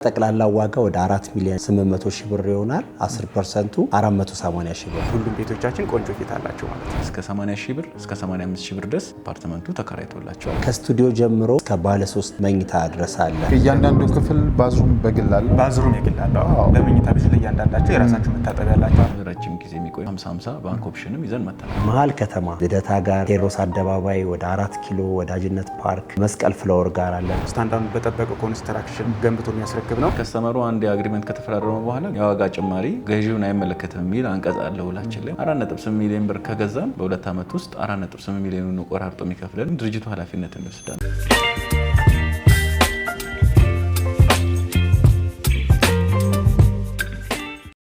ጠቅላላ ዋጋ ወደ 4,800,000 ብር ይሆናል። 10% 480,000 ብር። ሁሉም ቤቶቻችን ቆንጆ ፊት አላቸው ማለት ነው። እስከ 80,000 ብር እስከ 85,000 ብር ድረስ አፓርትመንቱ ተከራይቶላቸዋል። ከስቱዲዮ ጀምሮ እስከ ባለ 3 መኝታ ድረስ አለ። እያንዳንዱ ክፍል ባዝሩም በግል አለ። ባዝሩም የግል አለ። በመኝታ ቤት ላይ እያንዳንዳቸው የራሳቸው መታጠቢያ ያላቸው ረጅም ጊዜ የሚቆይ 50-50 ባንክ ኦፕሽንም ይዘን መጥተናል። መሃል ከተማ ልደታ ጋር ቴዎድሮስ አደባባይ ወደ 4 ኪሎ ወዳጅነት ፓርክ መስቀል ፍላወር ጋር አለ። ስታንዳርዱን በጠበቀ ኮንስትራክሽን ገንብቶ የሚያስረክብ ነው። ከስተመሩ አንድ አግሪመንት ከተፈራረመ በኋላ የዋጋ ጭማሪ ገዢውን አይመለከትም የሚል አንቀጽ አለ ውላችን ላይ። 4.8 ሚሊዮን ብር ከገዛን በ2 ዓመት ውስጥ 4.8 ሚሊዮን ቆራርጦ የሚከፍለን ድርጅቱ ኃላፊነትን ይወስዳል።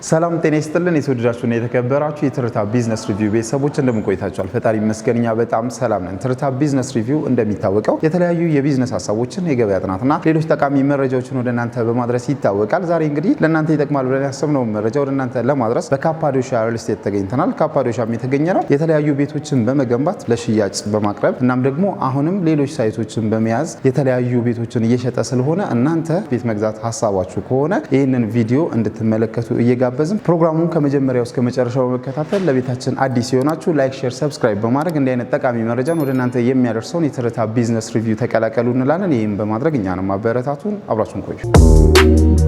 ሰላም ጤና ይስጥልን። የተወደዳችሁና የተከበራችሁ የትርታ ቢዝነስ ሪቪው ቤተሰቦች እንደምን ቆይታችኋል? ፈጣሪ ይመስገን እኛ በጣም ሰላም ነን። ትርታ ቢዝነስ ሪቪው እንደሚታወቀው የተለያዩ የቢዝነስ ሀሳቦችን፣ የገበያ ጥናትና ሌሎች ጠቃሚ መረጃዎችን ወደ እናንተ በማድረስ ይታወቃል። ዛሬ እንግዲህ ለእናንተ ይጠቅማል ብለን ያሰብነው መረጃ ወደ እናንተ ለማድረስ በካፓዶሻ ሪል ስቴት ተገኝተናል። ካፓዶሻም የተገኘ ነው የተለያዩ ቤቶችን በመገንባት ለሽያጭ በማቅረብ እናም ደግሞ አሁንም ሌሎች ሳይቶችን በመያዝ የተለያዩ ቤቶችን እየሸጠ ስለሆነ እናንተ ቤት መግዛት ሀሳባችሁ ከሆነ ይህንን ቪዲዮ እንድትመለከቱ እየጋበዝን ፕሮግራሙን ከመጀመሪያው እስከ መጨረሻው በመከታተል ለቤታችን አዲስ የሆናችሁ ላይክ፣ ሼር፣ ሰብስክራይብ በማድረግ እንዲህ አይነት ጠቃሚ መረጃን ወደ እናንተ የሚያደርሰውን የትርታ ቢዝነስ ሪቪው ተቀላቀሉ እንላለን። ይህም በማድረግ እኛንም አበረታቱን። አብራችሁን ቆዩ።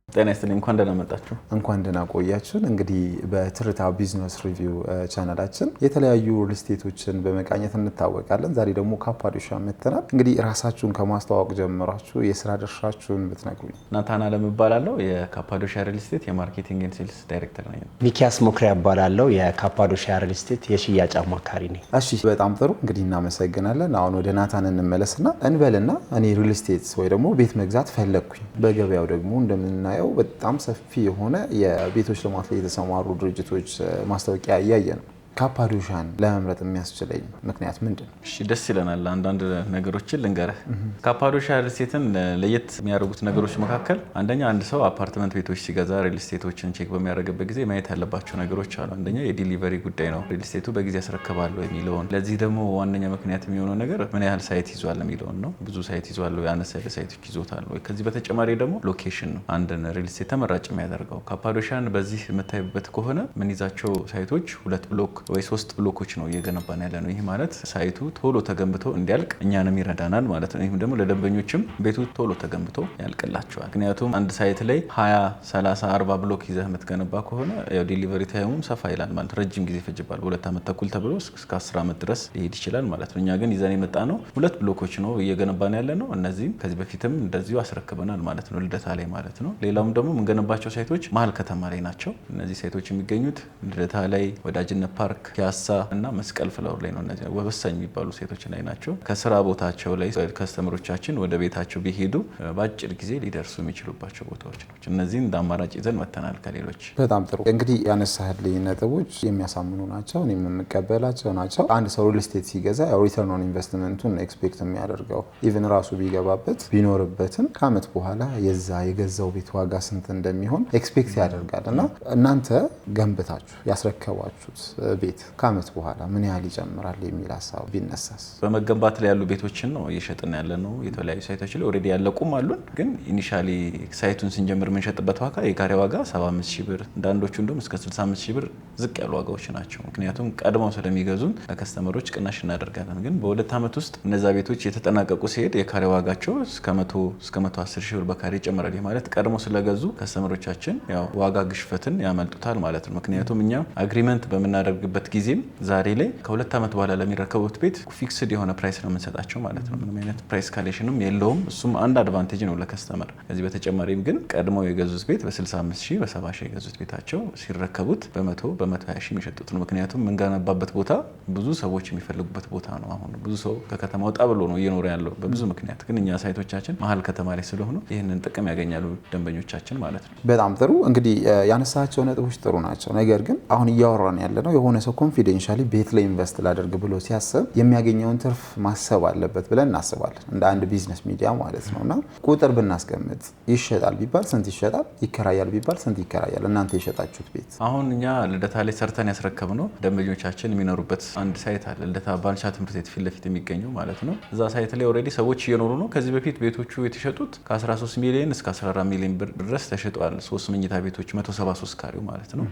ጤና ይስጥልኝ። እንኳን ደህና መጣችሁ። እንኳን ደህና ቆያችሁን። እንግዲህ በትርታ ቢዝነስ ሪቪው ቻናላችን የተለያዩ ሪል ስቴቶችን በመቃኘት እንታወቃለን። ዛሬ ደግሞ ካፓዶሻ መጥተናል። እንግዲህ ራሳችሁን ከማስተዋወቅ ጀምራችሁ የስራ ድርሻችሁን ብትነግሩኝ። ናታን አለም እባላለሁ። የካፓዶሻ ሪል ስቴት የማርኬቲንግ ኤንድ ሴልስ ዳይሬክተር ነኝ። ሚኪያስ ሞክሪያ እባላለሁ። የካፓዶሻ ሪል ስቴት የሽያጭ አማካሪ ነኝ። እሺ፣ በጣም ጥሩ። እንግዲህ እናመሰግናለን። አሁን ወደ ናታን እንመለስና እንበልና እኔ ሪል ስቴት ወይ ደግሞ ቤት መግዛት ፈለግኩኝ። በገበያው ደግሞ እንደምናየው በጣም ሰፊ የሆነ የቤቶች ልማት ላይ የተሰማሩ ድርጅቶች ማስታወቂያ እያየ ነው። ካፓዶሻን ለመምረጥ የሚያስችለኝ ምክንያት ምንድን ነው? እሺ፣ ደስ ይለናል። አንዳንድ ነገሮችን ልንገርህ። ካፓዶሻ ሪል ስቴትን ለየት የሚያደርጉት ነገሮች መካከል አንደኛ አንድ ሰው አፓርትመንት ቤቶች ሲገዛ ሪል ስቴቶችን ቼክ በሚያደርግበት ጊዜ ማየት ያለባቸው ነገሮች አሉ። አንደኛ የዲሊቨሪ ጉዳይ ነው። ሪል ስቴቱ በጊዜ ያስረክባል የሚለውን። ለዚህ ደግሞ ዋነኛ ምክንያት የሚሆነው ነገር ምን ያህል ሳይት ይዟል የሚለውን ነው። ብዙ ሳይት ይዟል ወይ፣ አነስ ያለ ሳይቶች ይዞታል ወይ። ከዚህ በተጨማሪ ደግሞ ሎኬሽን ነው አንድን ሪል ስቴት ተመራጭ የሚያደርገው። ካፓዶሻን በዚህ የምታይበት ከሆነ ምን ይዛቸው ሳይቶች 2 ብሎክ ወይ 3 ብሎኮች ነው እየገነባን ያለ ነው። ይህ ማለት ሳይቱ ቶሎ ተገንብቶ እንዲያልቅ እኛንም ይረዳናል ማለት ነው። ይህም ደግሞ ለደንበኞችም ቤቱ ቶሎ ተገንብቶ ያልቅላቸዋል። ምክንያቱም አንድ ሳይት ላይ 20፣ 30፣ 40 ብሎክ ይዘህ የምትገነባ ከሆነ ያው ዲሊቨሪ ታይሙም ሰፋ ይላል ማለት ረጅም ጊዜ ይፈጅባል። 2 ዓመት ተኩል ተብሎ እስከ 10 ዓመት ድረስ ሊሄድ ይችላል ማለት ነው። እኛ ግን ይዘን የመጣ ነው 2 ብሎኮች ነው እየገነባን ያለ ነው። እነዚህም ከዚህ በፊትም እንደዚሁ አስረክበናል ማለት ነው፣ ልደታ ላይ ማለት ነው። ሌላውም ደግሞ የምንገነባቸው ሳይቶች መሀል ከተማ ላይ ናቸው። እነዚህ ሳይቶች የሚገኙት ልደታ ላይ፣ ወዳጅነት ፓርክ፣ ፒያሳ እና መስቀል ፍላወር ላይ ነው። እነዚህ ወሳኝ የሚባሉ ሴቶች ላይ ናቸው። ከስራ ቦታቸው ላይ ከስተመሮቻችን ወደ ቤታቸው ቢሄዱ በአጭር ጊዜ ሊደርሱ የሚችሉባቸው ቦታዎች ናቸው። እነዚህን እንደ አማራጭ ይዘን መተናል ከሌሎች። በጣም ጥሩ። እንግዲህ ያነሳህልኝ ነጥቦች የሚያሳምኑ ናቸው፣ እኔም የምቀበላቸው ናቸው። አንድ ሰው ሪል ስቴት ሲገዛ ሪተርን ኦን ኢንቨስትመንቱን ኤክስፔክት የሚያደርገው ኢቭን ራሱ ቢገባበት ቢኖርበትም ከዓመት በኋላ የዛ የገዛው ቤት ዋጋ ስንት እንደሚሆን ኤክስፔክት ያደርጋል። እና እናንተ ገንብታችሁ ያስረከባችሁት ቤት ከዓመት በኋላ ምን ያህል ይጨምራል የሚል ሀሳብ ቢነሳስ? በመገንባት ላይ ያሉ ቤቶችን ነው እየሸጥን ያለ ነው። የተለያዩ ሳይቶች ላይ ኦልሬዲ ያለቁም አሉን። ግን ኢኒሻሊ ሳይቱን ስንጀምር የምንሸጥበት ዋጋ የካሬ ዋጋ 75,000 ብር፣ አንዳንዶቹ እንደውም እስከ 65,000 ብር ዝቅ ያሉ ዋጋዎች ናቸው። ምክንያቱም ቀድመው ስለሚገዙን ለከስተመሮች ቅናሽ እናደርጋለን። ግን በ2 ዓመት ውስጥ እነዛ ቤቶች የተጠናቀቁ ሲሄድ የካሬ ዋጋቸው እስከ 100 እስከ 110,000 ብር በካሬ ይጨምራል። ማለት ቀድመው ስለገዙ ከስተመሮቻችን ያው ዋጋ ግሽፈትን ያመልጡታል ማለት ነው። ምክንያቱም እኛ አግሪመንት በምናደርግ በሚፈልግበት ጊዜም ዛሬ ላይ ከ2 ዓመት በኋላ ለሚረከቡት ቤት ፊክስድ የሆነ ፕራይስ ነው የምንሰጣቸው ማለት ነው። ምንም አይነት ፕራይስ ካሌሽንም የለውም። እሱም አንድ አድቫንቴጅ ነው ለከስተመር። ከዚህ በተጨማሪም ግን ቀድመው የገዙት ቤት በ65 ሺህ በ70 ሺህ የገዙት ቤታቸው ሲረከቡት በ100 በ120 ሺህ የሚሸጡት ነው። ምክንያቱም የምንገነባበት ቦታ ብዙ ሰዎች የሚፈልጉበት ቦታ ነው። አሁን ብዙ ሰው ከከተማ ወጣ ብሎ ነው እየኖረ ያለው በብዙ ምክንያት። ግን እኛ ሳይቶቻችን መሀል ከተማ ላይ ስለሆኑ ይህንን ጥቅም ያገኛሉ ደንበኞቻችን ማለት ነው። በጣም ጥሩ። እንግዲህ ያነሳቸው ነጥቦች ጥሩ ናቸው። ነገር ግን አሁን እያወራን ያለ ነው የሆነ ሰው ኮንፊደንሻሊ ቤት ላይ ኢንቨስት ላደርግ ብሎ ሲያስብ የሚያገኘውን ትርፍ ማሰብ አለበት ብለን እናስባለን፣ እንደ አንድ ቢዝነስ ሚዲያ ማለት ነው። እና ቁጥር ብናስቀምጥ ይሸጣል ቢባል ስንት ይሸጣል፣ ይከራያል ቢባል ስንት ይከራያል? እናንተ የሸጣችሁት ቤት አሁን እኛ ልደታ ላይ ሰርተን ያስረከብነው ደንበኞቻችን የሚኖሩበት አንድ ሳይት አለ፣ ልደታ ባልቻ ትምህርት ቤት ፊት ለፊት የሚገኘው ማለት ነው። እዛ ሳይት ላይ ኦልሬዲ ሰዎች እየኖሩ ነው። ከዚህ በፊት ቤቶቹ የተሸጡት ከ13 ሚሊዮን እስከ 14 ሚሊዮን ብር ድረስ ተሸጧል። 3 መኝታ ቤቶች 173 ካሬው ማለት ነው።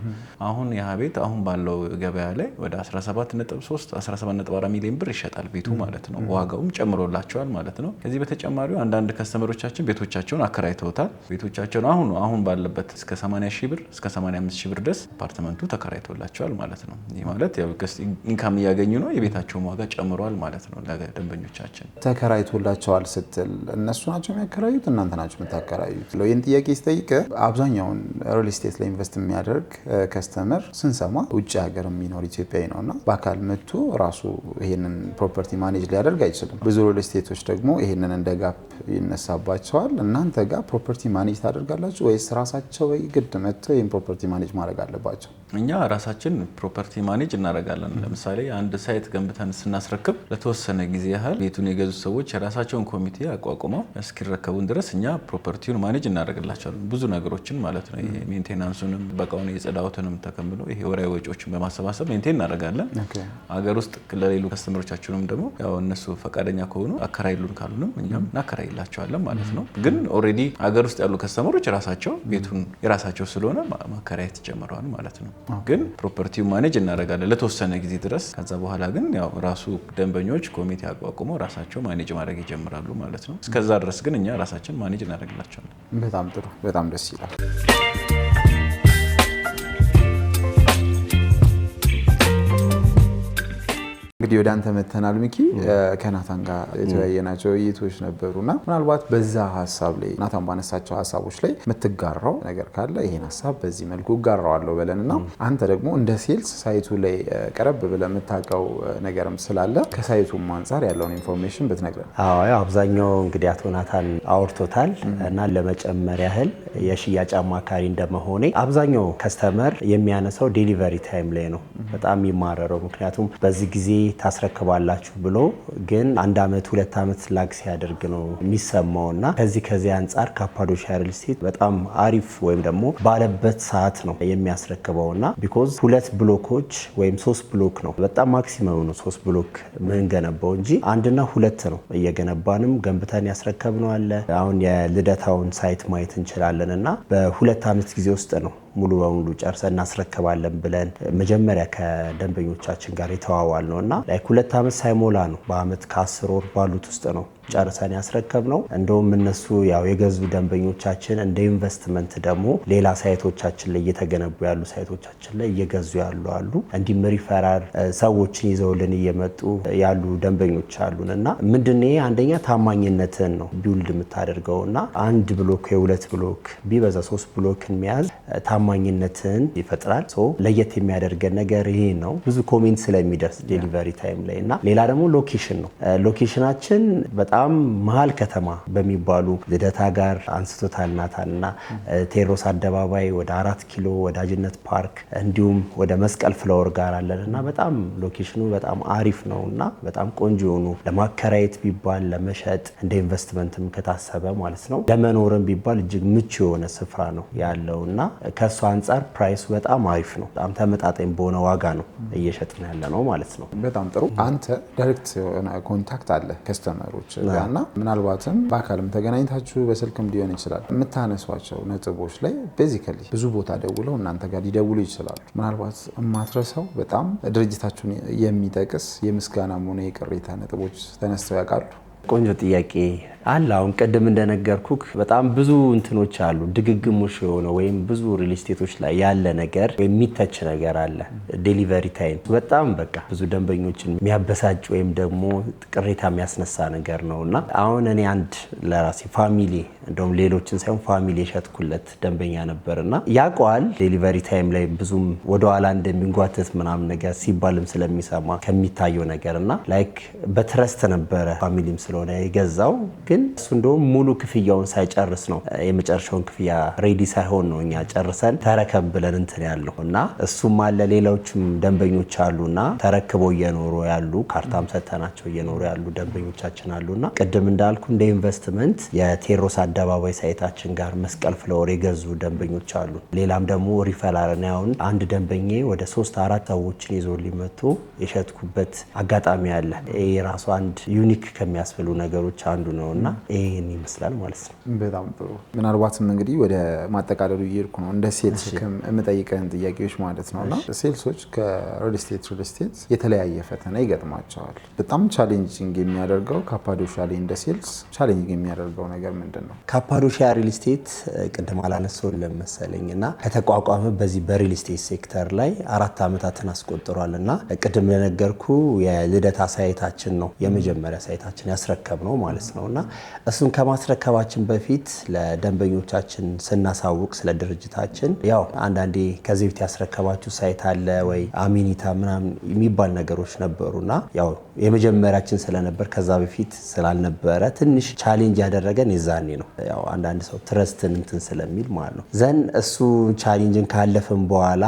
አሁን ያ ቤት አሁን ባለው ገበያ ላይ ወደ 17.3 17.4 ሚሊዮን ብር ይሸጣል ቤቱ ማለት ነው። ዋጋውም ጨምሮላቸዋል ማለት ነው። ከዚህ በተጨማሪ አንዳንድ ከስተመሮቻችን ቤቶቻቸውን አከራይተውታል። ቤቶቻቸውን አሁን ባለበት እስከ 80 ሺህ ብር እስከ 85 ሺህ ብር ድረስ አፓርትመንቱ ተከራይቶላቸዋል ማለት ነው። ይህ ማለት ያው ኢንካም እያገኙ ነው፣ የቤታቸውን ዋጋ ጨምሯል ማለት ነው። ለደንበኞቻችን ተከራይቶላቸዋል ስትል እነሱ ናቸው የሚያከራዩት እናንተ ናቸው የምታከራዩት? ይህን ጥያቄ ስጠይቅ አብዛኛውን ሪል ስቴት ላይ ኢንቨስት የሚያደርግ ከስተመር ስንሰማ ውጭ ሀገር የሚኖር ኢትዮጵያዊ ነው እና በአካል መጥቶ ራሱ ይህንን ፕሮፐርቲ ማኔጅ ሊያደርግ አይችልም። ብዙ ሪል ስቴቶች ደግሞ ይህንን እንደ ጋፕ ይነሳባቸዋል። እናንተ ጋር ፕሮፐርቲ ማኔጅ ታደርጋላችሁ ወይስ ራሳቸው ግድ መጥተው ይህን ፕሮፐርቲ ማኔጅ ማድረግ አለባቸው? እኛ ራሳችን ፕሮፐርቲ ማኔጅ እናደርጋለን። ለምሳሌ አንድ ሳይት ገንብተን ስናስረክብ ለተወሰነ ጊዜ ያህል ቤቱን የገዙ ሰዎች የራሳቸውን ኮሚቴ አቋቁመው እስኪረከቡን ድረስ እኛ ፕሮፐርቲውን ማኔጅ እናደርግላቸዋለን። ብዙ ነገሮችን ማለት ነው። ይሄ ሜንቴናንሱንም በቃውን የጽዳውትንም ተከምሎ ይሄ ወራዊ ወጪዎችን በማሰባሰብ ሜንቴን እናደርጋለን። አገር ውስጥ ለሌሉ ከስተመሮቻችንም ደግሞ ያው እነሱ ፈቃደኛ ከሆኑ አከራይሉን ካሉንም እኛም እናከራይላቸዋለን ማለት ነው። ግን ኦልሬዲ አገር ውስጥ ያሉ ከስተመሮች ራሳቸው ቤቱን የራሳቸው ስለሆነ ማከራየት ጀምረዋል ማለት ነው። ግን ፕሮፐርቲውን ማኔጅ እናደርጋለን ለተወሰነ ጊዜ ድረስ። ከዛ በኋላ ግን ያው ራሱ ደንበኞች ኮሚቴ አቋቁመው ራሳቸው ማኔጅ ማድረግ ይጀምራሉ ማለት ነው። እስከዛ ድረስ ግን እኛ ራሳችን ማኔጅ እናደርግላቸዋለን። በጣም ጥሩ፣ በጣም ደስ ይላል። እንግዲህ ወደ አንተ መተናል ሚኪ። ከናታን ጋር የተወያየናቸው ውይይቶች ነበሩና ምናልባት በዛ ሀሳብ ላይ ናታን ባነሳቸው ሀሳቦች ላይ የምትጋራው ነገር ካለ ይሄን ሀሳብ በዚህ መልኩ እጋራዋለሁ በለንና አንተ ደግሞ እንደ ሴልስ ሳይቱ ላይ ቀረብ ብለህ የምታውቀው ነገርም ስላለ ከሳይቱም አንጻር ያለውን ኢንፎርሜሽን ብትነግረን። አዎ አብዛኛው እንግዲህ አቶ ናታን አውርቶታል እና ለመጨመር ያህል የሽያጭ አማካሪ እንደመሆኔ አብዛኛው ከስተመር የሚያነሳው ዴሊቨሪ ታይም ላይ ነው በጣም የሚማረረው። ምክንያቱም በዚህ ጊዜ ታስረክባላችሁ ብሎ ግን 1 ዓመት 2 ዓመት ላግ ሲያደርግ ነው የሚሰማውና ከዚህ አንጻር ካፓዶሻ ሪል ስቴት በጣም አሪፍ ወይም ደግሞ ባለበት ሰዓት ነው የሚያስረክበውና ቢኮዝ 2 ብሎኮች ወይም 3 ብሎክ ነው በጣም ማክሲመም ነው 3 ብሎክ ምንገነባው እንጂ 1 እና 2 ነው እየገነባንም ገንብተን ያስረከብነው አለ። አሁን የልደታውን ሳይት ማየት እንችላለንና በ2 ዓመት ጊዜ ውስጥ ነው ሙሉ በሙሉ ጨርሰን እናስረክባለን ብለን መጀመሪያ ከደንበኞቻችን ጋር የተዋዋል ነውና ላይ 2 ዓመት ሳይሞላ ነው በአመት ከ10 ወር ባሉት ውስጥ ነው ጨርሰን ያስረከብነው። እንደውም እነሱ ያው የገዙ ደንበኞቻችን እንደ ኢንቨስትመንት ደግሞ ሌላ ሳይቶቻችን ላይ እየተገነቡ ያሉ ሳይቶቻችን ላይ እየገዙ ያሉ እንዲም ሪፈራል ሰዎችን ይዘውልን እየመጡ ያሉ ደንበኞች አሉንና ምንድነው አንደኛ ታማኝነትን ነው ቢውልድ የምታደርገውና 1 ብሎክ የ2 ብሎክ ቢበዛ 3 ብሎክን መያዝ ታማኝነትን ይፈጥራል። ለየት የሚያደርገን ነገር ይሄ ነው። ብዙ ኮሜንት ስለሚደርስ ዴሊቨሪ ታይም ላይ እና ሌላ ደግሞ ሎኬሽን ነው። ሎኬሽናችን በጣም መሀል ከተማ በሚባሉ ልደታ ጋር አንስቶታል ናታንና ቴዎድሮስ አደባባይ ወደ 4 ኪሎ ወዳጅነት ፓርክ እንዲሁም ወደ መስቀል ፍላወር ጋር አለንና በጣም ሎኬሽኑ በጣም አሪፍ ነውና በጣም ቆንጆ ነው። ለማከራየት ቢባል ለመሸጥ እንደ ኢንቨስትመንትም ከታሰበ ማለት ነው ለመኖርም ቢባል እጅግ ምቹ የሆነ ስፍራ ነው ያለውና ከሱ አንጻር ፕራይሱ በጣም አሪፍ ነው። በጣም ተመጣጣኝ በሆነ ዋጋ ነው እየሸጥን ያለ ነው ማለት ነው። በጣም ጥሩ። አንተ ዳይሬክት የሆነ ኮንታክት አለ ከስተመሮች ጋርና ምናልባትም በአካልም ተገናኝታችሁ በስልክም ሊሆን ይችላል የምታነሷቸው ነጥቦች ላይ ቤዚካሊ ብዙ ቦታ ደውለው እናንተ ጋር ሊደውሉ ይችላሉ። ምናልባት የማትረሳው በጣም ድርጅታችሁን የሚጠቅስ የምስጋናም ሆነ የቅሬታ ነጥቦች ተነስተው ያውቃሉ? ቆንጆ ጥያቄ አለ። አሁን ቅድም እንደነገርኩክ በጣም ብዙ እንትኖች አሉ ድግግሞሽ የሆነ ወይም ብዙ ሪል ስቴቶች ላይ ያለ ነገር የሚተች ነገር አለ። ዴሊቨሪ ታይም በጣም በቃ ብዙ ደንበኞችን የሚያበሳጭ ወይም ደግሞ ቅሬታ የሚያስነሳ ነገር ነውና አሁን እኔ አንድ ለራሴ ፋሚሊ እንደውም ሌሎችን ሳይሆን ፋሚሊ የሸጥኩለት ደንበኛ ነበርና ያቋል ዴሊቨሪ ታይም ላይ ብዙም ወደ ኋላ እንደሚንጓተት ምናምን ነገር ሲባልም ስለሚሰማ ከሚታየው ነገርና ላይክ በትረስት ነበረ ፋሚሊም ስለሆነ የገዛው ግን እሱ እንደውም ሙሉ ክፍያውን ሳይጨርስ ነው የመጨረሻውን ክፍያ ሬዲ ሳይሆን ነው እኛ ጨርሰን ተረከብ ብለን እንትን ያለው እና እሱም አለ ሌሎችም ደንበኞች አሉና ተረክበው እየኖሩ ያሉ ካርታም ሰተናቸው እየኖሩ ያሉ ደንበኞቻችን አሉና ቅድም እንዳልኩ እንደ ኢንቨስትመንት የቴዎድሮስ አደባባይ ሳይታችን ጋር መስቀል ፍላወር የገዙ ደንበኞች አሉ። ሌላም ደግሞ ሪፈራል ነው። አሁን አንድ ደንበኛ ወደ 3-4 ሰዎችን ይዞ ሊመጡ የሸጥኩበት አጋጣሚ አለ። ይሄ ራሱ አንድ ዩኒክ ከሚያስብሉ ነገሮች አንዱ ነውና ይሄን ይመስላል ማለት ነው። በጣም ጥሩ። ምናልባትም እንግዲህ ወደ ማጠቃለሉ እየሄድኩ ነው እንደ ሴልስ የምጠይቀን ጥያቄዎች ማለት ነውና ሴልሶች ከሪል ስቴት የተለያየ ፈተና ይገጥማቸዋል። በጣም ቻሌንጂንግ የሚያደርገው ካፓዶሻ ላይ እንደ ሴልስ ቻሌንጂንግ የሚያደርገው ነገር ምንድን ነው? ካፓዶሻ ሪል ስቴት ቅድም አላነሳሁልም መሰለኝና ከተቋቋመ በዚህ በሪል ስቴት ሴክተር ላይ 4 ዓመታትን አስቆጥሯልና ቅድም ለነገርኩ የልደታ ሳይታችን ነው የመጀመሪያ ሳይታችን ያስረከብነው ማለት ነውና እሱን ከማስረከባችን በፊት ለደንበኞቻችን ስናሳውቅ ስለ ድርጅታችን ያው አንዳንዴ ከዚህ በፊት ያስረከባችሁ ሳይት አለ ወይ አሚኒታ ምናምን የሚባል ነገሮች ነበሩና ያው የመጀመሪያችን ስለነበር ከዛ በፊት ስላልነበረ ትንሽ ቻሌንጅ ያደረገን የዛኔ ነው። ያው አንዳንድ ሰው ትረስትን እንትን ስለሚል ማለት ነው ዘን እሱ ቻሌንጅን ካለፈን በኋላ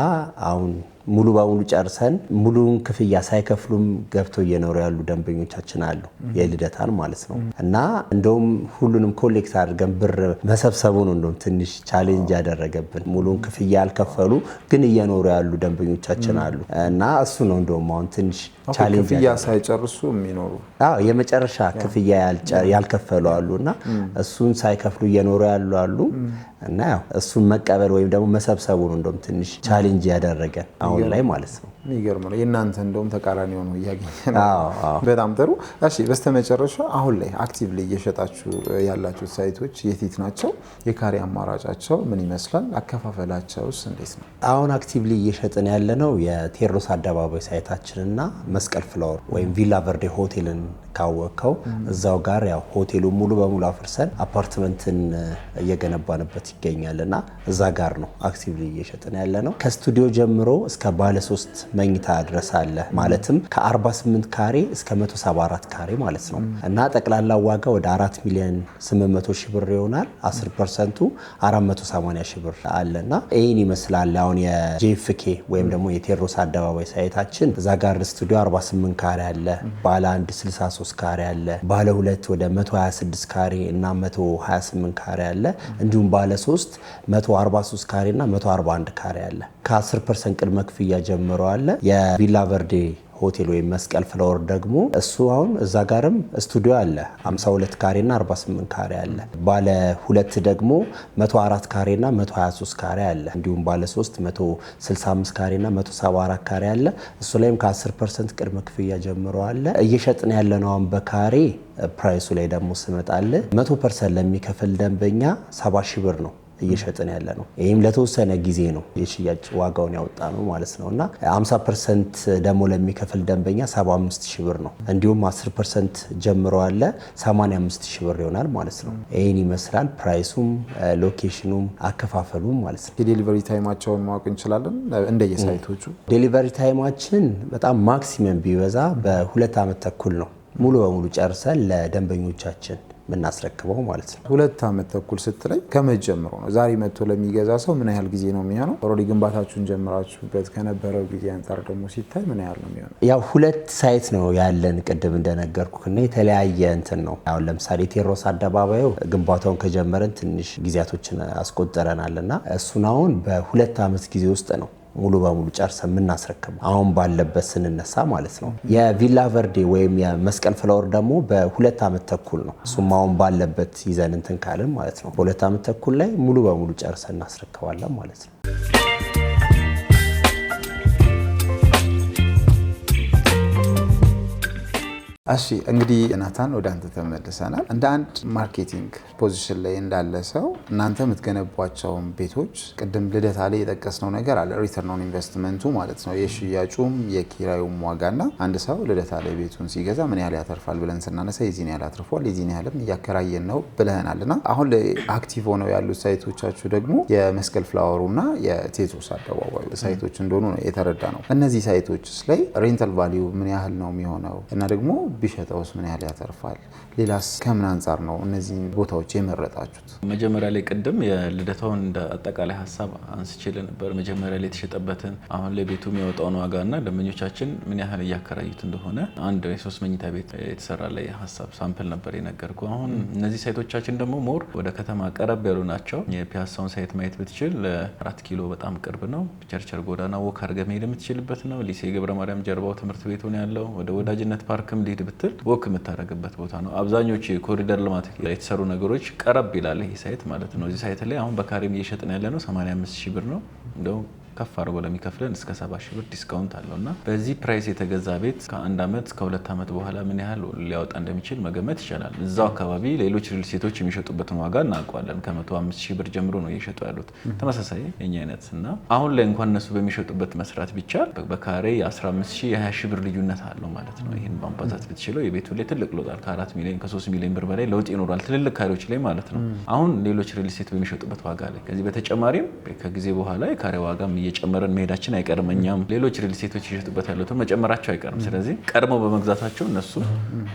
አሁን ሙሉ በሙሉ ጨርሰን ሙሉን ክፍያ ሳይከፍሉም ገብተው እየኖሩ ያሉ ደንበኞቻችን አሉ የልደታን ማለት ነው እና እንደውም ሁሉንም ኮሌክት አድርገን ብር መሰብሰቡ ነው እንደውም ትንሽ ቻሌንጅ ያደረገብን። ሙሉን ክፍያ ያልከፈሉ ግን እየኖሩ ያሉ ደንበኞቻችን አሉ እና እሱ ነው እንደውም አሁን ትንሽ ቻሌንጅ ክፍያ ሳይጨርሱ የሚኖሩ የመጨረሻ ክፍያ ያልከፈሉ አሉና እሱን ሳይከፍሉ እየኖሩ ያሉ አሉ እና ያው እሱን መቀበል ወይም ደግሞ መሰብሰቡ ነው እንደውም ትንሽ ቻሌንጅ ያደረገን አሁን ላይ ማለት ነው። የሚገርም ነው። የእናንተ እንደውም ተቃራኒ ሆኖ እያገኘ ነው። በጣም ጥሩ። እሺ በስተመጨረሻ አሁን ላይ አክቲቭሊ እየሸጣችሁ ያላችሁት ሳይቶች የት ናቸው? የካሬ አማራጫቸው ምን ይመስላል? አከፋፈላቸውስ እንዴት ነው? አሁን አክቲቭሊ እየሸጥን ያለነው የቴዎድሮስ አደባባይ ሳይታችንና መስቀል ፍላወር ወይም ቪላ ቨርዴ ሆቴልን ካወቀው እዛው ጋር ያው ሆቴሉ ሙሉ በሙሉ አፍርሰን አፓርትመንትን እየገነባንበት ይገኛልና እዛ ጋር ነው አክቲቭሊ እየሸጥን ያለነው። ከስቱዲዮ ጀምሮ እስከ ባለ 3 መኝታ ድረስ አለ ማለትም ከ48 ካሬ እስከ 174 ካሬ ማለት ነው እና ጠቅላላ ዋጋ ወደ 4,800,000 ብር ይሆናል። 10% 480,000 ብር አለና ይሄን ይመስላል። አሁን የጄኤፍኬ ወይም ደግሞ የቴዎድሮስ አደባባይ ሳይታችን እዛ ጋር ስቱዲዮ 48 ካሬ አለ፣ ባለ 1 63 ካሬ አለ፣ ባለ 2 ወደ 126 ካሬ እና 128 ካሬ አለ፣ እንዲሁም ባለ 3 143 ካሬ እና 141 ካሬ አለ። ከ10% ቅድመ ክፍያ ጀምሮ አለ። የቪላ ቨርዴ ሆቴል ወይም መስቀል ፍላወር ደግሞ እሱ አሁን እዛ ጋርም ስቱዲዮ አለ 52 ካሬ እና 48 ካሬ አለ። ባለ 2 ደግሞ 104 ካሬ እና 123 ካሬ አለ። እንዲሁም ባለ 3 165 ካሬ እና 174 ካሬ አለ። እሱ ላይም ከ10% ቅድመ ክፍያ ጀምሮ አለ። እየሸጥን ያለነው አሁን በካሬ ፕራይሱ ላይ ደግሞ ስመጣለ 100% ለሚከፍል ደንበኛ 70,000 ብር ነው እየሸጥን ያለ ነው። ይህም ለተወሰነ ጊዜ ነው የሽያጭ ዋጋውን ያወጣ ነው ማለት ነው እና 50% ደግሞ ለሚከፍል ደንበኛ 75,000 ብር ነው። እንዲሁም 10% ጀምሮ አለ 85,000 ብር ይሆናል ማለት ነው። ይህን ይመስላል ፕራይሱም ሎኬሽኑም አከፋፈሉም ማለት ነው። የዴሊቨሪ ታይማቸውን ማወቅ እንችላለን? እንደየሳይቶቹ ዴሊቨሪ ታይማችን በጣም ማክሲመም ቢበዛ በ2 ዓመት ተኩል ነው ሙሉ በሙሉ ጨርሰን ለደንበኞቻችን ምናስረክበው ማለት ነው። 2 ዓመት ተኩል ስትለኝ ከመጀመሩ ነው። ዛሬ መጥቶ ለሚገዛ ሰው ምን ያህል ጊዜ ነው የሚሆነው? ኦልሬዲ ግንባታችሁን ጀምራችሁበት ከነበረው ጊዜ አንጻር ደግሞ ሲታይ ምን ያህል ነው የሚሆነው? ያው 2 ሳይት ነው ያለን ቅድም እንደነገርኩና የተለያየ እንትን ነው። አሁን ለምሳሌ ቴዎድሮስ አደባባዩ ግንባታውን ከጀመረን ትንሽ ጊዜያቶችን አስቆጥረናልና እሱን አሁን በ2 ዓመት ጊዜ ውስጥ ነው ሙሉ በሙሉ ጨርሰን የምናስረክበው አሁን ባለበት ስንነሳ ማለት ነው። የቪላ ቨርዴ ወይም የመስቀል ፍላወር ደግሞ በ2 ዓመት ተኩል ነው። እሱም አሁን ባለበት ይዘን እንትን ካልን ማለት ነው በ2 ዓመት ተኩል ላይ ሙሉ በሙሉ ጨርሰን እናስረክባለን ማለት ነው። እሺ እንግዲህ ናታን ወደ አንተ ተመልሰናል። እንደ አንድ ማርኬቲንግ ፖዚሽን ላይ እንዳለ ሰው እናንተ የምትገነቧቸውን ቤቶች ቅድም ልደታ ላይ የጠቀስነው ነገር አለ፣ ሪተርን ኦን ኢንቨስትመንቱ ማለት ነው። የሽያጩም የኪራዩም ዋጋና አንድ ሰው ልደታ ላይ ቤቱን ሲገዛ ምን ያህል ያተርፋል ብለን ስናነሳ የዚህን ያህል አትርፏል፣ የዚህን ያህልም እያከራየን ነው ብለህናልና አሁን ላይ አክቲቭ ሆነው ያሉት ሳይቶቻችሁ ደግሞ የመስቀል ፍላወሩና የቴዎድሮስ አደባባዩ ሳይቶች እንደሆኑ ነው የተረዳ ነው። እነዚህ ሳይቶችስ ላይ ሬንታል ቫሊዩ ምን ያህል ነው የሚሆነው እና ደግሞ ቢሸጠውስ ምን ያህል ያተርፋል? ሌላስ ከምን አንጻር ነው እነዚህን ቦታዎች የመረጣችሁት? መጀመሪያ ላይ ቅድም የልደታውን እንደ አጠቃላይ ሀሳብ አንስቼል ነበር። መጀመሪያ ላይ የተሸጠበትን አሁን ላይ ቤቱ የሚያወጣውን ዋጋና ደንበኞቻችን ምን ያህል እያከራዩት እንደሆነ አንድ የ3 መኝታ ቤት የተሰራ ላይ ሀሳብ ሳምፕል ነበር የነገርኩ። አሁን እነዚህ ሳይቶቻችን ደግሞ ሞር ወደ ከተማ ቀረብ ያሉ ናቸው። የፒያሳውን ሳይት ማየት ብትችል ለ4 ኪሎ በጣም ቅርብ ነው። ቸርቸር ጎዳና ወክ አድርገህ መሄድ የምትችልበት ነው። ሊሴ ገብረ ማርያም ጀርባው ትምህርት ቤቱ ነው ያለው። ወደ ወዳጅነት ፓርክም ሊሄድ ብትል ወክ የምታደርግበት ቦታ ነው። አብዛኞቹ የኮሪደር ልማት የተሰሩ ነገሮች ቀረብ ይላል ይህ ሳይት ማለት ነው። እዚህ ሳይት ላይ አሁን በካሬም እየሸጥን ያለ ነው 85,000 ብር ነው። እንደው ከፍ አድርጎ ለሚከፍለን እስከ 70,000 ብር ዲስካውንት አለው እና በዚህ ፕራይስ የተገዛ ቤት ከ1 ዓመት ከ2 ዓመት በኋላ ምን ያህል ሊያወጣ እንደሚችል መገመት ይቻላል። እዛው አካባቢ ሌሎች ሪል ስቴቶች የሚሸጡበትን ዋጋ እናውቀዋለን። ከ105,000 ብር ጀምሮ ነው እየሸጡ ያሉት ተመሳሳይ የኛ አይነት እና አሁን ላይ እንኳን እነሱ በሚሸጡበት መስራት ቢቻል በካሬ 15,000 የ20,000 ብር ልዩነት አለው ማለት ነው። ይህን ማባዛት ብትችለው የቤቱ ላይ ትልቅ ለውጥ አለ። ከ4 ሚሊዮን ከ3 ሚሊዮን ብር በላይ ለውጥ ይኖራል ትልልቅ ካሬዎች ላይ ማለት ነው። አሁን ሌሎች ሪል ስቴት በሚሸጡበት ዋጋ ላይ ከዚህ በተጨማሪም ከጊዜ በኋላ የካሬ ዋጋም እየጨመረን መሄዳችን አይቀርም። እኛም ሌሎች ሪል ስቴቶች ይሸጡበት ያሉትን መጨመራቸው አይቀርም። ስለዚህ ቀድሞ በመግዛታቸው እነሱ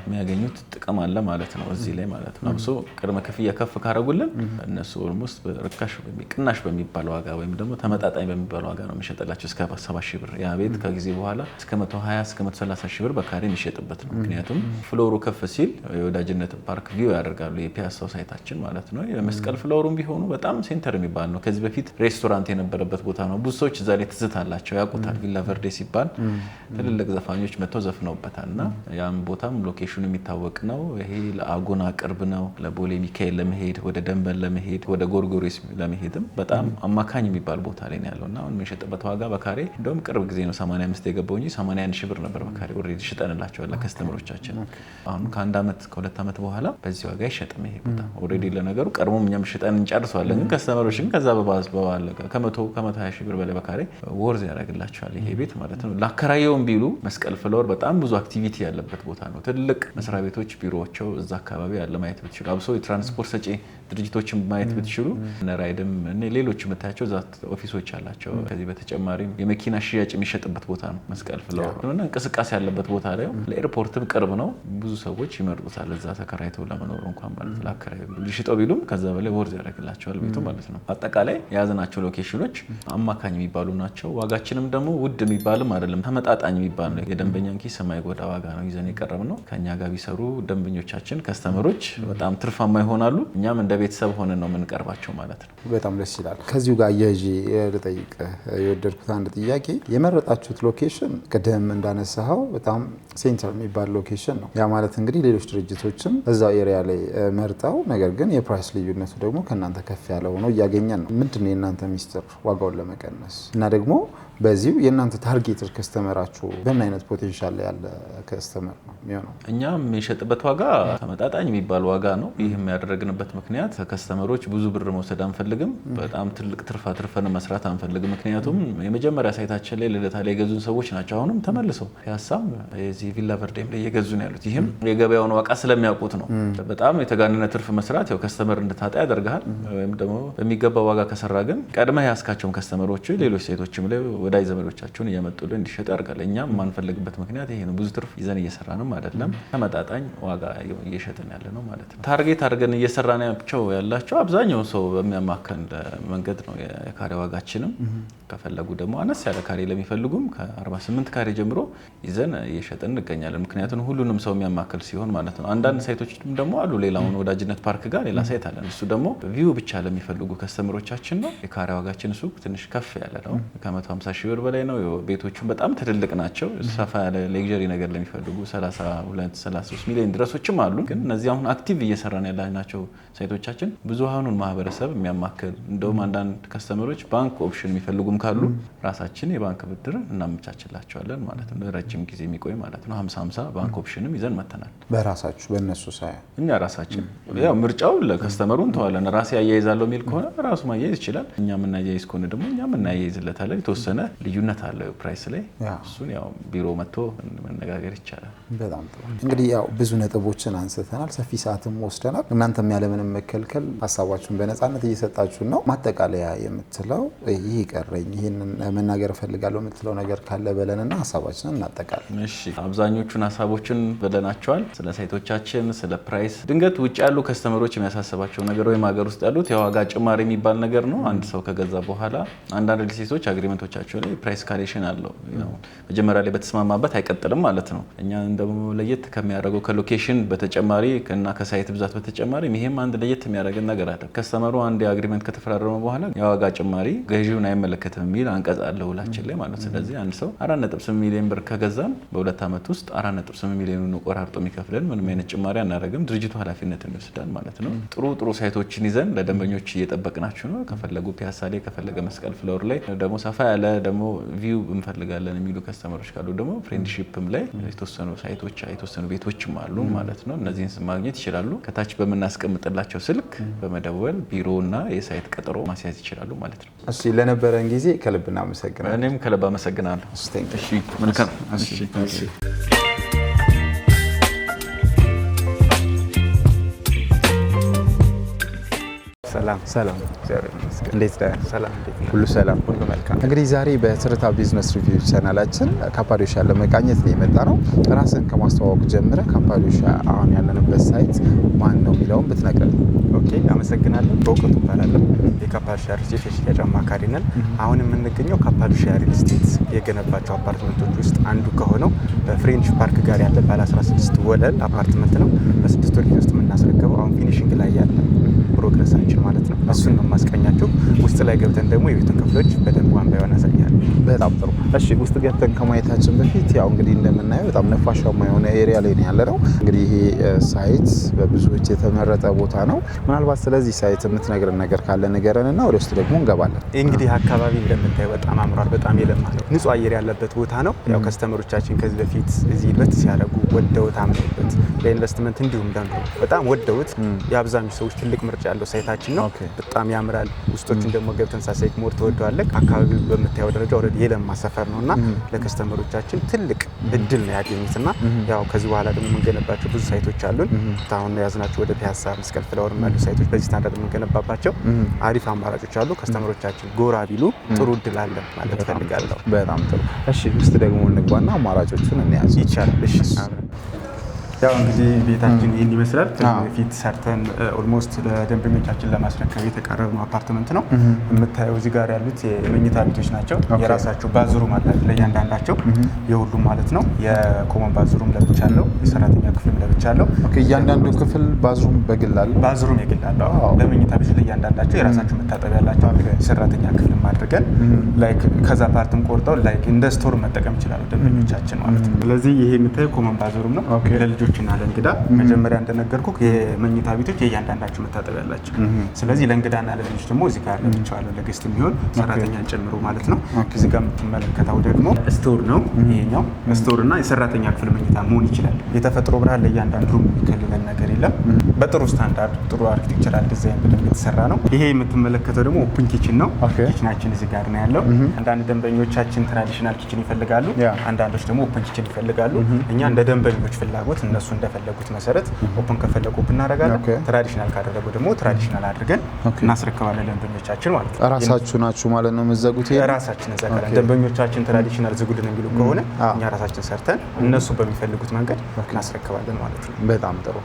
የሚያገኙት ጥቅም አለ ማለት ነው እዚህ ላይ ማለት ነው። አብሶ ቅድመ ክፍያ ከፍ ካረጉልን እነሱ ኦልሞስት ርካሽ ቅናሽ በሚባል ዋጋ ወይም ደግሞ ተመጣጣኝ በሚባል ዋጋ ነው የሚሸጥላቸው እስከ 70,000 ብር። ያ ቤት ከጊዜ በኋላ እስከ 120 እስከ 130,000 ብር በካሬ የሚሸጥበት ነው። ምክንያቱም ፍሎሩ ከፍ ሲል የወዳጅነት ፓርክ ቪው ያደርጋሉ የፒያሳው ሳይታችን ማለት ነው። የመስቀል ፍሎሩም ቢሆኑ በጣም ሴንተር የሚባል ነው። ከዚህ በፊት ሬስቶራንት የነበረበት ቦታ ነው። ብዙ ሰዎች እዛ ላይ ትዝታላቸው ያውቁታል። ቪላ ቨርዴ ሲባል ትልልቅ ዘፋኞች መጥተው ዘፍነውበታል እና ያም ቦታም ሎኬሽኑ የሚታወቅ ነው። ይሄ ለአጎና ቅርብ ነው። ለቦሌ ሚካኤል ለመሄድ ወደ ደንበል ለመሄድ ወደ ጎርጎሬስ ለመሄድም በጣም አማካኝ የሚባል ቦታ ላይ ነው ያለው እና አሁን የሚሸጥበት ዋጋ በካሬ እንደውም ቅርብ ጊዜ ነው 85 የገባው እንጂ 81,000 ብር ነበር በካሬ ኦልሬዲ ሽጠንላቸዋል ለከስተመሮቻችን። አሁን ከ1 ዓመት ከ2 ዓመት በኋላ በዚህ ዋጋ አይሸጥም ይሄ ቦታ ኦልሬዲ። ለነገሩ ቀድሞም እኛም ሽጠን እንጨርሰዋለን፣ ግን ከስተመሮችን ከዛ በባለቀ ከ120,000 ብር በላይ በካሬ ወርዝ ያደርግላቸዋል ይሄ ቤት ማለት ነው። ላከራየውም ቢሉ መስቀል ፍሎር በጣም ብዙ አክቲቪቲ ያለበት ቦታ ነው። ትልቅ መስሪያ ቤቶች ቢሮዎቸው እዛ አካባቢ ያለ ማየት ብትችሉ፣ አብሶ የትራንስፖርት ሰጪ ድርጅቶችን ማየት ብትችሉ ራይድም ሌሎች የምታያቸው እዛ ኦፊሶች አላቸው። ከዚህ በተጨማሪም የመኪና ሽያጭ የሚሸጥበት ቦታ ነው መስቀል ፍሎር እና እንቅስቃሴ ያለበት ቦታ ላይ ለኤርፖርትም ቅርብ ነው። ብዙ ሰዎች ይመርጡታል እዛ ተከራይተው ለመኖር እንኳን ማለት ላከራዩ ሊሽጠው ቢሉም ከዛ በላይ ወርዝ ያደርግላቸዋል ቤቱ ማለት ነው። አጠቃላይ የያዝናቸው ሎኬሽኖች አማካኝ የሚባሉ ናቸው። ዋጋችንም ደግሞ ውድ የሚባልም አይደለም፣ ተመጣጣኝ የሚባል ነው። የደንበኛን ኪስ የማይጎዳ ዋጋ ነው ይዘን የቀረብ ነው። ከኛ ጋር ቢሰሩ ደንበኞቻችን ከስተመሮች በጣም ትርፋማ ይሆናሉ። እኛም እንደ ቤተሰብ ሆነን ነው የምንቀርባቸው ማለት ነው። በጣም ደስ ይላል። ከዚሁ ጋር አያይዤ ልጠይቅ የወደድኩት አንድ ጥያቄ፣ የመረጣችሁት ሎኬሽን ቅድም እንዳነሳኸው በጣም ሴንተር የሚባል ሎኬሽን ነው። ያ ማለት እንግዲህ ሌሎች ድርጅቶችም እዛው ኤሪያ ላይ መርጠው ነገር ግን የፕራይስ ልዩነቱ ደግሞ ከእናንተ ከፍ ያለ ሆኖ እያገኘን ነው። ምንድን ነው የእናንተ ሚስጥር ዋጋውን ለመቀነስ? እና ደግሞ በዚሁ የእናንተ ታርጌትድ ከስተመራችሁ በምን አይነት ፖቴንሻል ላይ ያለ ከስተመር ነው የሚሆነው? እኛም የሚሸጥበት ዋጋ ተመጣጣኝ የሚባል ዋጋ ነው። ይህ የሚያደረግንበት ምክንያት ከስተመሮች ብዙ ብር መውሰድ አንፈልግም። በጣም ትልቅ ትርፈን መስራት አንፈልግም። ምክንያቱም የመጀመሪያ ሳይታችን ላይ ልደታ ላይ የገዙን ሰዎች ናቸው። አሁንም ተመልሰው ፒያሳም የዚህ ቪላ ቨርዴም ላይ እየገዙ ነው ያሉት። ይህም የገበያውን ዋጋ ስለሚያውቁት ነው። በጣም የተጋነነ ትርፍ መስራት ያው ከስተመር እንድታጣ ያደርግሃል። ወይም ደግሞ በሚገባ ዋጋ ከሰራ ግን ቀድመህ ያስካቸውን ከስተመሮች ሌሎች ሴቶችም ላይ ወዳጅ ዘመዶቻቸውን እያመጡልን እንዲሸጡ ያደርጋል። እኛም የማንፈልግበት ምክንያት ይሄ ነው። ብዙ ትርፍ ይዘን እየሰራንም አይደለም፣ ተመጣጣኝ ዋጋ እየሸጥን ያለ ነው ማለት ነው። ታርጌት አድርገን እየሰራናቸው ያላቸው አብዛኛው ሰው በሚያማከል መንገድ ነው የካሬ ዋጋችንም። ከፈለጉ ደግሞ አነስ ያለ ካሬ ለሚፈልጉም ከ48 ካሬ ጀምሮ ይዘን እየሸጥን እንገኛለን። ምክንያቱም ሁሉንም ሰው የሚያማክል ሲሆን ማለት ነው። አንዳንድ ሳይቶች ደግሞ አሉ። ሌላውን ወዳጅነት ፓርክ ጋር ሌላ ሳይት አለን። እሱ ደግሞ ቪው ብቻ ለሚፈልጉ ከስተመሮቻችን ነው። የካሬ ዋጋችን እሱ ትንሽ ከፍ ያለ ነው። ከ150 ሺህ ብር በላይ ነው። ቤቶቹ በጣም ትልልቅ ናቸው። ሰፋ ያለ ሌክዠሪ ነገር ለሚፈልጉ 32 33 ሚሊዮን ድረሶችም አሉ። ግን እነዚህ አሁን አክቲቭ እየሰራን ያላናቸው ሳይቶቻችን ብዙሃኑን ማህበረሰብ የሚያማክል እንደውም አንዳንድ ከስተመሮች ባንክ ኦፕሽን የሚፈልጉም ካሉ ራሳችን የባንክ ብድር እናመቻችላቸዋለን ማለት ነው። ረጅም ጊዜ የሚቆይ ማለት ነው። 50-50 ባንክ ኦፕሽንም ይዘን መተናል። በራሳችሁ በእነሱ ሳይ እኛ ራሳችን ያው ምርጫው ለከስተመሩ እንተዋለን። ራሴ አያይዛለሁ የሚል ከሆነ ራሱ ማያይዝ ይችላል። እኛ የምናያይዝ ከሆነ ደግሞ እኛ የምናያይዝለታለን። የተወሰነ ልዩነት አለው ፕራይስ ላይ። እሱን ያው ቢሮ መጥቶ መነጋገር ይቻላል። በጣም ጥሩ። እንግዲህ ያው ብዙ ነጥቦችን አንስተናል፣ ሰፊ ሰዓትም ወስደናል። እናንተም ያለምንም መከልከል ሀሳባችሁን በነፃነት እየሰጣችሁ ነው። ማጠቃለያ የምትለው ይህ ቀረኝ ይህንን መናገር እፈልጋለሁ የምትለው ነገር ካለ በለንና ሀሳባችንን እናጠቃለን። እሺ፣ አብዛኞቹን ሀሳቦችን በለናቸዋል። ስለ ሳይቶቻችን፣ ስለ ፕራይስ፣ ድንገት ውጭ ያሉ ከስተመሮች የሚያሳስባቸው ነገር ወይም ሀገር ውስጥ ያሉት የዋጋ ጭማሪ የሚባል ነገር ነው። አንድ ሰው ከገዛ በኋላ አንዳንድ ሪልስቴቶች አግሪመንቶቻቸው ላይ ፕራይስ ካሌሽን አለው። መጀመሪያ ላይ በተስማማበት አይቀጥልም ማለት ነው። እኛ ደግሞ ለየት ከሚያደርገው ከሎኬሽን በተጨማሪ እና ከሳይት ብዛት በተጨማሪ ይሄም አንድ ለየት የሚያደርገን ነገር አለ። ከስተመሩ አንድ የአግሪመንት ከተፈራረመ በኋላ የዋጋ ጭማሪ ገዢውን አይመለከትም የሚል አንቀጽ አለ ውላችን ላይ ማለት ነው። ስለዚህ አንድ ሰው 4.8 ሚሊዮን ብር ከገዛም በ2 ዓመት ውስጥ 4.8 ሚሊዮን ቆራርጦ የሚከፍለን ምንም አይነት ጭማሪ አናደርግም። ድርጅቱ ኃላፊነትን ይወስዳል ማለት ነው። ጥሩ ሳይቶችን ይዘን ለደንበኞች እየጠበቅናችሁ ነው። ከፈለጉ ፒያሳ ላይ፣ ከፈለገ መስቀል ፍሎር ላይ ደግሞ ሰፋ ያለ ደግሞ ቪው እንፈልጋለን የሚሉ ከስተመሮች ካሉ ደግሞ ፍሬንድሺፕም ላይ የተወሰኑ ሳይቶች የተወሰኑ ቤቶችም አሉ ማለት ነው። እነዚህን ማግኘት ይችላሉ። ከታች በምናስቀምጥላቸው ስልክ በመደወል ቢሮና የሳይት ቀጠሮ ማስያዝ ይችላሉ ማለት ነው። እሺ፣ ለነበረን ጊዜ ከልብ እናመሰግናለን። እኔም ከልብ አመሰግናለሁ። እሺ፣ መልካም። ሰላም እግዚአብሔር ይመስገን። እንዴት ነህ? ሰላም እንዴት ነህ? ሁሉ ሰላም፣ ሁሉ መልካም። እንግዲህ ዛሬ በትርታ ቢዝነስ ሪቪው ቻናላችን ካፓዶሻ ለመቃኘት ነው የመጣ ነው። ራስን ከማስተዋወቅ ጀምረ ካፓዶሻ አሁን ያለንበት ሳይት ማን ነው የሚለውን ብትነግረን። ኦኬ፣ አመሰግናለሁ። በእውቀቱ እባላለሁ። የካፓዶሻ ሪል ስቴት የሽያጭ አማካሪ ነን። አሁን የምንገኘው ካፓዶሻ ሪል ስቴት የገነባቸው አፓርትመንቶች ውስጥ አንዱ ከሆነው በፍሬንች ፓርክ ጋር ያለ ባለ 16 ወለል አፓርትመንት ነው። በ6 ወር ጊዜ ውስጥ የምናስረከበው አሁን ፊኒሽንግ ላይ ያለ ፕሮግረሳችን ማለት ነው። እሱን ነው የማስቀኛቸው። ውስጥ ላይ ገብተን ደግሞ የቤቱን ክፍሎች በደንብ ዋንባይሆን ያሳያል። በጣም ጥሩ። እሺ፣ ውስጥ ገብተን ከማየታችን በፊት ያው እንግዲህ እንደምናየው በጣም ነፋሻማ የሆነ ኤሪያ ላይ ነው ያለ ነው። እንግዲህ ይሄ ሳይት በብዙዎች የተመረጠ ቦታ ነው። ምናልባት ስለዚህ ሳይት የምትነግረን ነገር ካለ ንገረን እና ወደ ውስጥ ደግሞ እንገባለን። እንግዲህ አካባቢ እንደምታየው በጣም አምሯል። በጣም የለማ ነው። ንጹህ አየር ያለበት ቦታ ነው። ያው ከስተመሮቻችን ከዚህ በፊት እዚህ ኢንቨስት ሲያደርጉ ወደውት አምነውበት ለኢንቨስትመንት እንዲሁም ደግሞ በጣም ወደውት የአብዛኞቹ ሰዎች ትልቅ ምርጫ ያለው ሳይታችን ነው። በጣም ያምራል። ውስጦችን ደግሞ ገብተን ሳሳይክ ሞር ተወደዋለህ። አካባቢው በምታየው ደረጃ ኦልሬዲ የለማ ሰፈር ነውና ለከስተመሮቻችን ትልቅ እድል ነው ያገኙትና ያው ከዚህ በኋላ ደግሞ የምንገነባቸው ብዙ ሳይቶች አሉን። አሁን ያዝናቸው ወደ ፒያሳ፣ መስቀል ፍላወር ያሉ ሳይቶች በዚህ ስታንዳርድ የምንገነባባቸው አሪፍ አማራጮች አሉ። ከስተመሮቻችን ጎራ ቢሉ ጥሩ እድል አለ ማለት ፈልጋለሁ። በጣም ጥሩ። እሺ፣ ውስጥ ደግሞ እንግባና አማራጮቹን እንያዝ። ይቻላል። እሺ፣ ያው እንግዲህ ቤታችን ይህን ይመስላል። ከዚህ በፊት ሰርተን ኦልሞስት ለደንበኞቻችን ለማስረከብ የተቃረብነው አፓርትመንት ነው። የምታየው እዚህ ጋር ያሉት የመኝታ ቤቶች ናቸው። የራሳቸው ባዝሩም አላቸው ለእያንዳንዳቸው የሁሉም ማለት ነው። የኮመን ባዝሩም ለብቻ አለው፣ የሰራተኛ ክፍልም ለብቻ አለው። እያንዳንዱ ክፍል ባዝሩም በግል አለው። ባዝሩም የግል አለው። ለመኝታ ቤቶች ለእያንዳንዳቸው የራሳቸው መታጠቢያ ያላቸው የሰራተኛ ክፍልም አድርገን ላይክ ከዛ ፓርትም ቆርጠው ላይክ እንደ ስቶር መጠቀም ይችላሉ ደንበኞቻችን ማለት ነው። ስለዚህ ይሄ የምታየው ኮመን ባዝሩም ነው ለልጆች እና ለእንግዳ። መጀመሪያ እንደነገርኩ የመኝታ ቤቶች የእያንዳንዳቸው መታጠቢያ ያላቸው። ስለዚህ ለእንግዳና ለልጆች ደግሞ እዚህ ጋር ለብቻዋለው ለገስት የሚሆን ሰራተኛን ጨምሮ ማለት ነው። እዚህ ጋር የምትመለከተው ደግሞ ስቶር ነው። ይሄኛው ስቶር እና የሰራተኛ ክፍል መኝታ መሆን ይችላል። የተፈጥሮ ብርሃን ለእያንዳንዱ የሚከልለን ነገር የለም። በጥሩ ስታንዳርድ ጥሩ አርኪቴክቸራል ዲዛይን በደንብ የተሰራ ነው። ይሄ የምትመለከተው ደግሞ ኦፕን ኪችን ነው። ኪችናችን እዚህ ጋር ነው ያለው። አንዳንድ ደንበኞቻችን ትራዲሽናል ኪችን ይፈልጋሉ፣ አንዳንዶች ደግሞ ኦፕን ኪችን ይፈልጋሉ። እኛ እንደ ደንበኞች ፍላጎት እነሱ እንደፈለጉት መሰረት ኦፕን ከፈለጉ ኦፕን እናደርጋለን። ትራዲሽናል ካደረጉ ደግሞ ትራዲሽናል አድርገን እናስረክባለን ለደንበኞቻችን ማለት ነው። ራሳችሁ ናችሁ ማለት ነው የምትዘጉት? ራሳችን እንዘጋለን። ደንበኞቻችን ትራዲሽናል ዝጉልን የሚሉ ከሆነ እኛ ራሳችን ሰርተን እነሱ በሚፈልጉት መንገድ እናስረክባለን ማለት ነው። በጣም ጥሩ።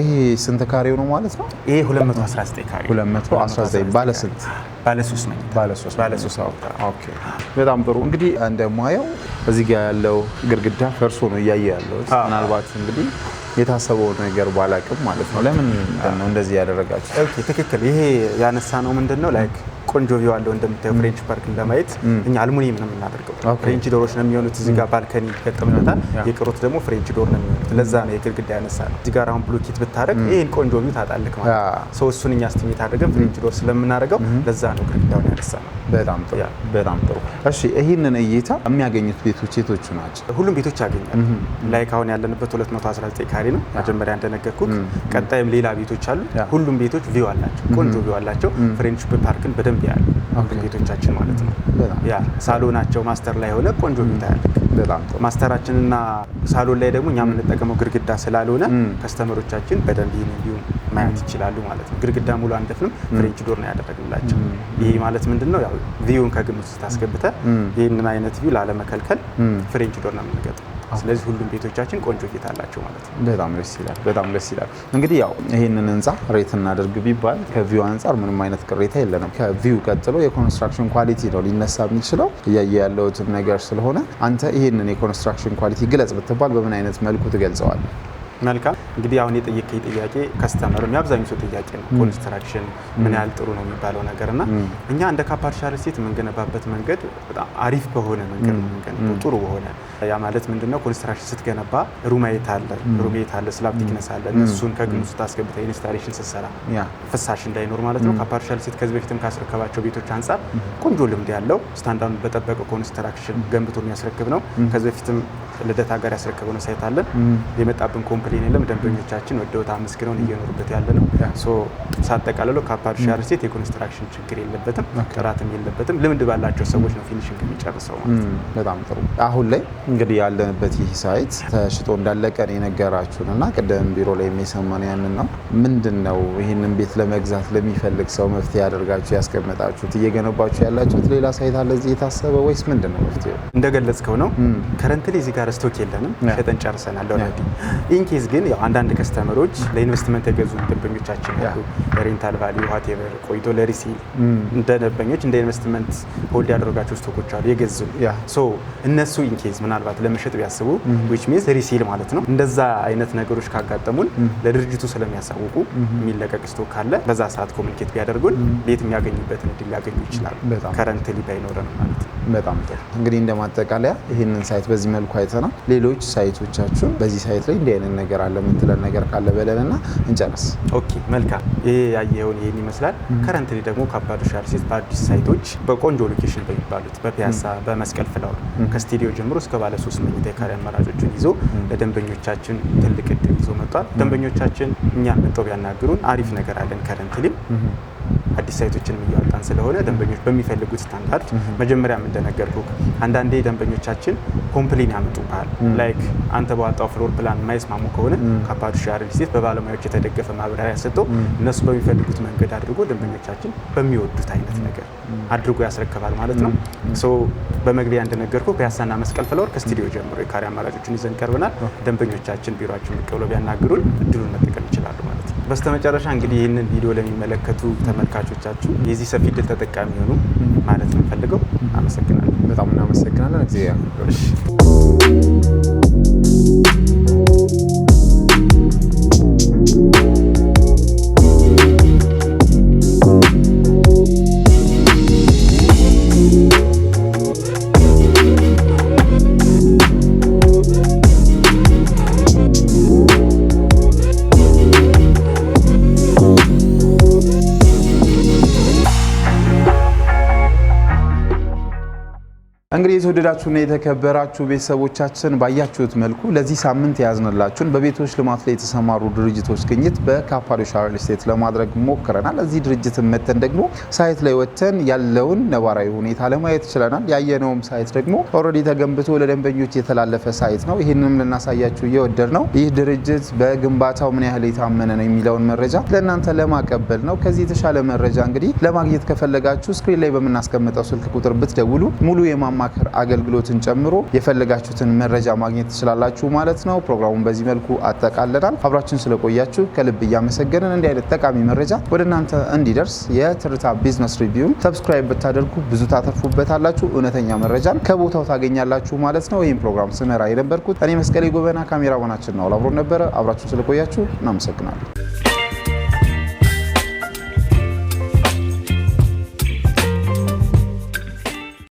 ይሄ ስንት ካሬው ነው ማለት ነው? ይሄ 219 ካሬ 219 ባለ ስንት? ባለ 3 ነው። ባለ 3 ኦኬ። በጣም ጥሩ። እንግዲህ እንደማየው እዚህ ጋር ያለው ግድግዳ ፈርሶ ነው እያየ ያለው። ምናልባት እንግዲህ የታሰበው ነገር ባላቅም ማለት ነው። ለምን ነው እንደዚህ ያደረጋችሁ? ኦኬ፣ ትክክል። ይሄ ያነሳ ነው ምንድነው ላይክ ቆንጆ ቪው አለው እንደምታየው ፍሬንች ፓርክን ለማየት እኛ አልሙኒየም ነው የምናደርገው። ፍሬንች ዶሮች ነው የሚሆኑት። እዚህ ጋር ባልከኒ ገጠምናታል። የቀሩት ደግሞ ፍሬንች ዶር ነው የሚሆኑት። ለዛ ነው የግድግዳ ያነሳ ነው። እዚህ ጋር አሁን ብሎኬት ብታረግ ይሄን ቆንጆ ቪው ታጣልክ ማለት ነው። እሱን እኛ ስቲሜት አድርገን ፍሬንች ዶር ስለምናደርገው ለዛ ነው ግድግዳውን ያነሳ ነው። በጣም ጥሩ በጣም ጥሩ። እሺ ይሄንን እይታ የሚያገኙት ቤቶች የቶቹ ናቸው? ሁሉም ቤቶች ያገኛሉ። ላይክ አሁን ያለንበት 219 ካሬ ነው መጀመሪያ እንደነገርኩክ። ቀጣይም ሌላ ቤቶች አሉ። ሁሉም ቤቶች ቪው አላቸው፣ ቆንጆ ቪው አላቸው። ፍሬንች ፓርክን በደንብ ያሉ ሁሉም ቤቶቻችን ማለት ነው። ያ ሳሎናቸው ማስተር ላይ ሆነ ቆንጆ ቪው ታያለክ። በጣም ጥሩ። ማስተራችንና ሳሎን ላይ ደግሞ እኛ የምንጠቀመው ግድግዳ ስላልሆነ ከስተመሮቻችን በደንብ ይሄን ቪው ማየት ይችላሉ ማለት ነው። ግድግዳ ሙሉ አንደፍንም፣ ፍሬንች ዶር ነው ያደረግንላቸው። ይሄ ማለት ምንድነው? ያው ቪውን ከግምት ውስጥ አስገብተህ ይሄንን አይነት ቪው ላለመከልከል ፍሬንች ዶር ነው የምንገጥመው። ስለዚህ ሁሉም ቤቶቻችን ቆንጆ ጌታ አላቸው ማለት ነው። በጣም ደስ ይላል። በጣም ደስ ይላል። እንግዲህ ያው ይሄንን ህንጻ ሬት እናደርግ ቢባል ከቪው አንጻር ምንም አይነት ቅሬታ የለንም። ከቪው ቀጥሎ የኮንስትራክሽን ኳሊቲ ነው ሊነሳ የሚችለው። እያየ ያለውትን ነገር ስለሆነ አንተ ይሄንን የኮንስትራክሽን ኳሊቲ ግለጽ ብትባል በምን አይነት መልኩ ትገልጸዋለህ? መልካም እንግዲህ አሁን የጠየቀኝ ጥያቄ ከስተመርም የአብዛኛው ሰው ጥያቄ ነው። ኮንስትራክሽን ምን ያህል ጥሩ ነው የሚባለው ነገርና እኛ እንደ ካፓርሻ ሪል ስቴት የምንገነባበት መንገድ በጣም አሪፍ በሆነ መንገድ ነው የምንገነባው፣ ጥሩ በሆነ ያ ማለት ምንድነው? ኮንስትራክሽን ስትገነባ ሩሜት አለ፣ ስላብ ቲክነስ አለ። እነሱን ከግምት ውስጥ አስገብተህ ኢንስታሌሽን ስትሰራ ፍሳሽ እንዳይኖር ማለት ነው። ካፓርሻ ሪል ስቴት ከዚህ በፊትም ካስረከባቸው ቤቶች አንጻር ቆንጆ ልምድ ያለው ስታንዳርዱን በጠበቀ ኮንስትራክሽን ገንብቶ የሚያስረክብ ነው። ከዚህ በፊትም ልደታ ጋር ያስረከበው ሳይት አለን። የመጣብን ኮምፕሌን የለም። ደንበኞቻችን ወደውት አመስግነውን እየኖሩበት ያለ ነው። ሶ ሳጠቃልለው ካፓርሻ ሪል ስቴት የኮንስትራክሽን ችግር የለበትም፣ ጥራትም የለበትም። ልምድ ባላቸው ሰዎች ነው ፊኒሽንግ የሚጨርሰው ማለት ነው። በጣም ጥሩ። አሁን ላይ እንግዲህ ያለንበት ይህ ሳይት ተሽጦ እንዳለቀ ነው የነገራችሁን እና ቅድም ቢሮ ላይ የሰማነው ያንን ነው። ምንድነው ይህንን ቤት ለመግዛት ለሚፈልግ ሰው መፍትሄ ያደርጋችሁ ያስቀመጣችሁት? እየገነባችሁ ያላችሁት ሌላ ሳይት አለ እዚህ የታሰበ ወይስ ምንድነው መፍትሄው? እንደገለጽከው ነው። ከረንትሊ እዚህ ጋር ስቶክ የለንም፣ ሸጠን ጨርሰናል ኦልሬዲ። ኢንኬዝ ግን ያው አንዳንድ ከስተመሮች ለኢንቨስትመንት የገዙ ደንበኞቻችን ያሉ ለሬንታል ቫልዩ ዋቴቨር ቆይቶ ለሪሲል እንደ ደንበኞች እንደ ኢንቨስትመንት ሆልድ ያደረጋቸው ስቶኮች አሉ የገዙ። ሶ እነሱ ኢንኬዝ ምናልባት ለመሸጥ ቢያስቡ which means ሪሲል ማለት ነው። እንደዛ አይነት ነገሮች ካጋጠሙን ለድርጅቱ ስለሚያሳውቁ የሚለቀቅ ስቶክ ካለ በዛ ሰዓት ኮሙኒኬት ቢያደርጉን ቤት የሚያገኙበትን እድል ሊያገኙ ይችላሉ። ከረንትሊ ባይኖረን ማለት ነው። በጣም ጥሩ። እንግዲህ እንደማጠቃለያ ይህንን ሳይት በዚህ መልኩ አይተናል። ሌሎች ሳይቶቻችሁ በዚህ ሳይት ላይ እንዲህ አይነት ነገር አለ የምትለን ነገር ካለ በለንና እንጨርስ። ኦኬ መልካም። ይሄ ያየኸውን ይሄን ይመስላል። ከረንትሊ ደግሞ ካፓርሻ ሪል ስቴት በአዲስ ሳይቶች በቆንጆ ሎኬሽን በሚባሉት በፒያሳ፣ በመስቀል ፍላወር ከስቱዲዮ ጀምሮ እስከ ባለ 3 መኝታ የካሬ አማራጮችን ይዞ ለደንበኞቻችን ትልቅ እድል ይዞ መጥቷል። ደንበኞቻችን እኛን መጥተው ቢያናግሩን አሪፍ ነገር አለን። ከረንትሊም አዲስ ሳይቶችንም እያወጣን ስለሆነ ደንበኞች በሚፈልጉት ስታንዳርድ መጀመሪያም እንደነገርኩ አንዳንዴ ደንበኞቻችን ኮምፕሌን ያመጡብሃል። ላይክ አንተ በዋጣው ፍሎር ፕላን የማይስማሙ ከሆነ ካፓርሻ ሪል ስቴት በባለሙያዎች የተደገፈ ማብራሪያ ሰጥቶ እነሱ በሚፈልጉት መንገድ አድርጎ ደንበኞቻችን በሚወዱት አይነት ነገር አድርጎ ያስረክባል ማለት ነው። ሶ በመግቢያ እንደነገርኩ ፒያሳና መስቀል ፍላወር ከስቱዲዮ ጀምሮ የካሬ አማራጮችን ይዘን ቀርበናል። ደንበኞቻችን ቢሮአችን ብቅ ብለው ቢያናግሩን እድሉን መጠቀም ይችላሉ ማለት ነው። በስተመጨረሻ እንግዲህ ይህንን ቪዲዮ ለሚመለከቱ ተመልካቾቻችሁ የዚህ ሰፊ እድል ተጠቃሚ ሆኑ ማለት ነው ፈልገው። አመሰግናለሁ። በጣም እናመሰግናለን። እግዚአብሔር ይባርክሽ። እንግዲህ የተወደዳችሁና የተከበራችሁ ቤተሰቦቻችን ባያችሁት መልኩ ለዚህ ሳምንት የያዝንላችሁን በቤቶች ልማት ላይ የተሰማሩ ድርጅቶች ግኝት በካፓርሻ ሪል ስቴት ለማድረግ ሞክረናል። እዚህ ድርጅት መተን ደግሞ ሳይት ላይ ወተን ያለውን ነባራዊ ሁኔታ ለማየት ችለናል። ያየነውም ሳይት ደግሞ ኦልሬዲ ተገንብቶ ለደንበኞች የተላለፈ ሳይት ነው። ይህንንም ልናሳያችሁ እየወደድ ነው። ይህ ድርጅት በግንባታው ምን ያህል የታመነ ነው የሚለውን መረጃ ለእናንተ ለማቀበል ነው። ከዚህ የተሻለ መረጃ እንግዲህ ለማግኘት ከፈለጋችሁ ስክሪን ላይ በምናስቀምጠው ስልክ ቁጥር ብትደውሉ ሙሉ የማማከር አገልግሎትን ጨምሮ የፈለጋችሁትን መረጃ ማግኘት ትችላላችሁ ማለት ነው። ፕሮግራሙን በዚህ መልኩ አጠቃለናል። አብራችሁን ስለቆያችሁ ከልብ እያመሰገንን እንዲህ አይነት ጠቃሚ መረጃ ወደ እናንተ እንዲደርስ የትርታ ቢዝነስ ሪቪው ሰብስክራይብ ብታደርጉ ብዙ ታተርፉበታላችሁ። እውነተኛ መረጃን ከቦታው ታገኛላችሁ ማለት ነው። ይህን ፕሮግራም ስመራ የነበርኩት እኔ መስቀሌ ጎበና፣ ካሜራማናችን ነው አብሮን ነበረ። አብራችሁን ስለቆያችሁ እናመሰግናለን።